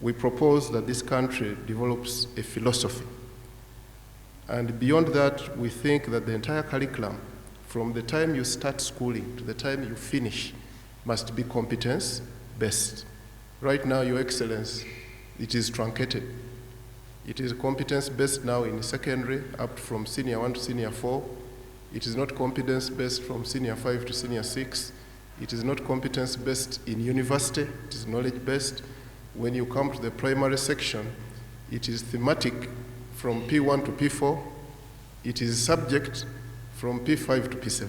we propose that this country develops a philosophy. And beyond that, we think that the entire curriculum, from the time you start schooling to the time you finish, must be competence-based. Right now, Your Excellence, it is truncated. It is competence-based now in secondary, up from senior 1 to senior 4. It is not competence-based from senior 5 to senior 6. It is not competence-based in university. It is knowledge-based. When you come to the primary section, it is thematic from P1 to P4. It is subject from P5 to P7.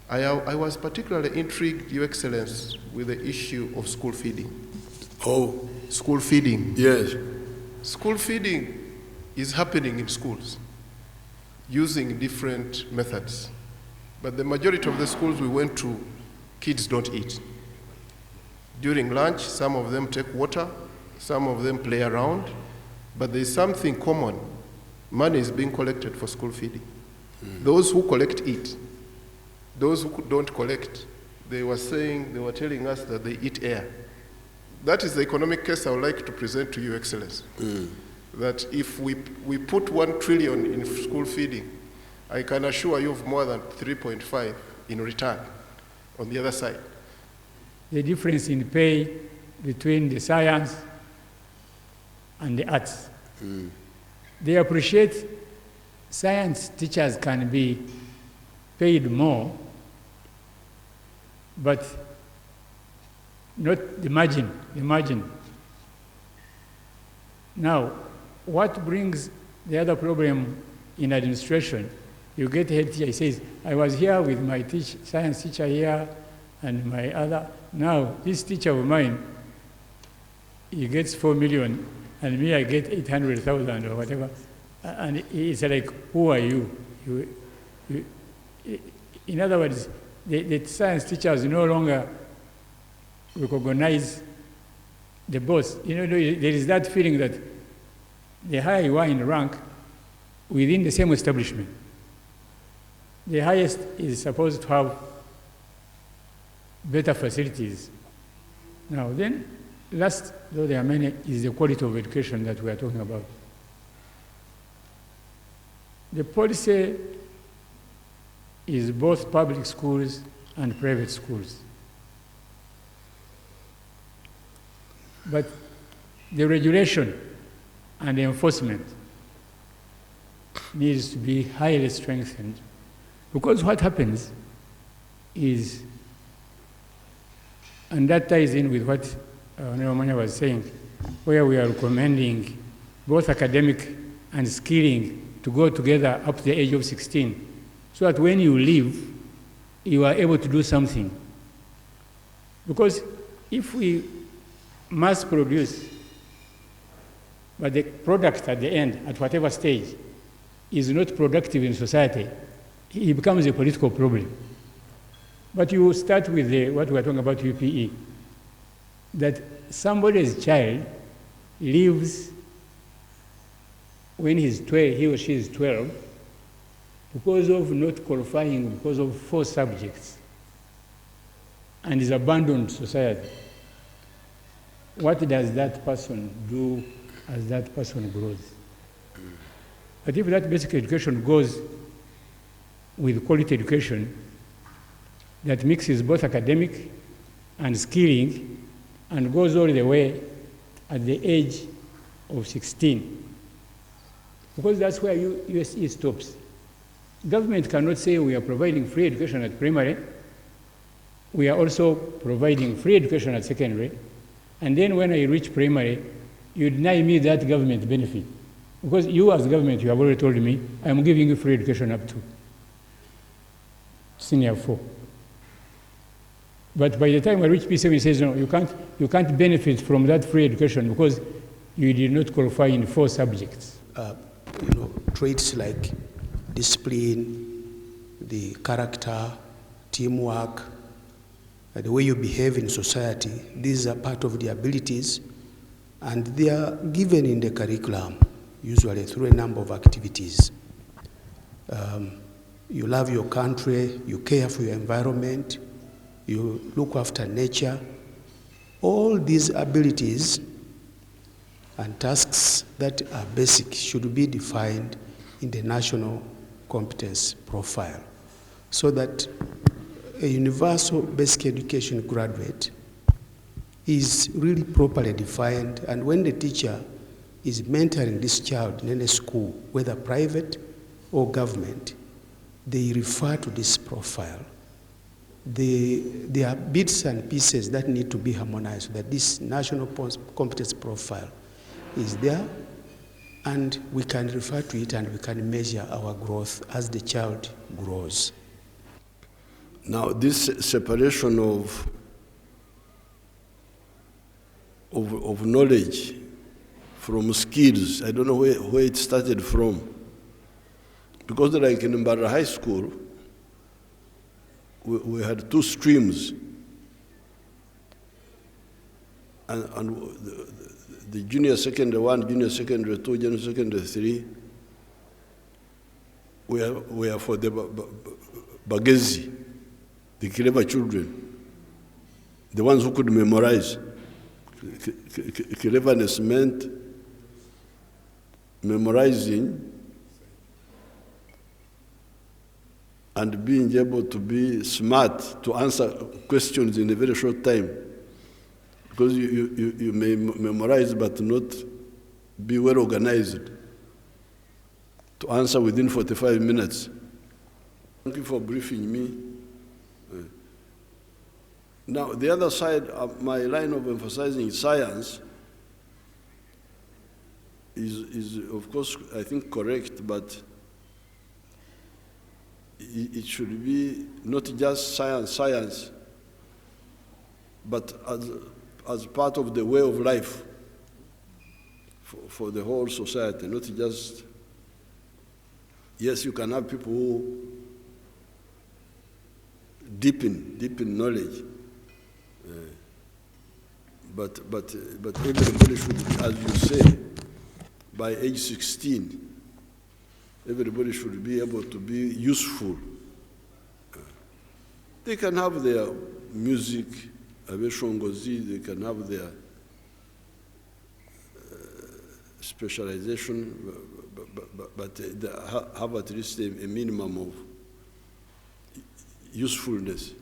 I was particularly intrigued, Your Excellence, with the issue of school feeding. Oh. School feeding. Yes. School feeding is happening in schools using different methods. But the majority of the schools we went to, kids don't eat. During lunch, some of them take water, some of them play around, but there's something common. Money is being collected for school feeding. Those who collect eat. Those who don't collect, they were telling us that they eat air. That is the economic case I would like to present to you, Excellency. That if we put 1 trillion in school feeding, I can assure you of more than 3.5 in return on the other side. The difference in pay between the science and the arts. They appreciate science teachers can be paid more, but not the margin. Now, what brings the other problem in administration, you get a head teacher, he says, I was here with my science teacher here and my other. Now, this teacher of mine, he gets 4 million, and me, I get 800,000 or whatever. And it's like, who are you? In other words, the science teachers no longer recognize the boss. You know, there is that feeling that the higher you are in rank within the same establishment, the highest is supposed to have better facilities. Now then, last, though there are many, is the quality of education that we are talking about. The policy is both public schools and private schools. But the regulation and the enforcement needs to be highly strengthened, because what happens is, and that ties in with what Honorable was saying, where we are recommending both academic and skilling to go together up to the age of 16, so that when you leave, you are able to do something. Because if we mass produce, but the product at the end, at whatever stage, is not productive in society, it becomes a political problem. But you start with what we are talking about, UPE, that somebody's child leaves when he or she is 12 because of not qualifying, because of 4 subjects, and is abandoned society. What does that person do as that person grows? But if that basic education goes with quality education that mixes both academic and skilling and goes all the way at the age of 16, because that's where USE stops. Government cannot say we are providing free education at primary, we are also providing free education at secondary, and then when I reach primary, you deny me that government benefit. Because you as government, you have already told me, I'm giving you free education up to senior 4. But by the time I reach P7, he says, no, you can't benefit from that free education because you did not qualify in 4 subjects. Traits like discipline, the character, teamwork, the way you behave in society, these are part of the abilities, and they are given in the curriculum, usually through a number of activities. You love your country, you care for your environment, you look after nature. All these abilities and tasks that are basic should be defined in the national competence profile so that a universal basic education graduate is really properly defined, and when the teacher is mentoring this child in any school, whether private or government, they refer to this profile. There are bits and pieces that need to be harmonized so that this national competence profile is there, and we can refer to it and we can measure our growth as the child grows. Now, this separation of knowledge from skills, I don't know where it started from. Because like in Mbara High School, we had two streams. And the junior secondary 1, junior secondary 2, junior secondary 3, were for the Bagezi, the clever children, the ones who could memorize. Cleverness meant memorizing and being able to be smart to answer questions in a very short time. Because you may memorize but not be well organized to answer within 45 minutes. Thank you for briefing me. Now, the other side of my line of emphasizing science is of course, I think, correct, but it should be not just science, but as part of the way of life for the whole society, not just, yes, you can have people who deepen knowledge, but everybody should, as you say, by age 16, everybody should be able to be useful. They can have their music, they can have their specialization, but they have at least a minimum of usefulness.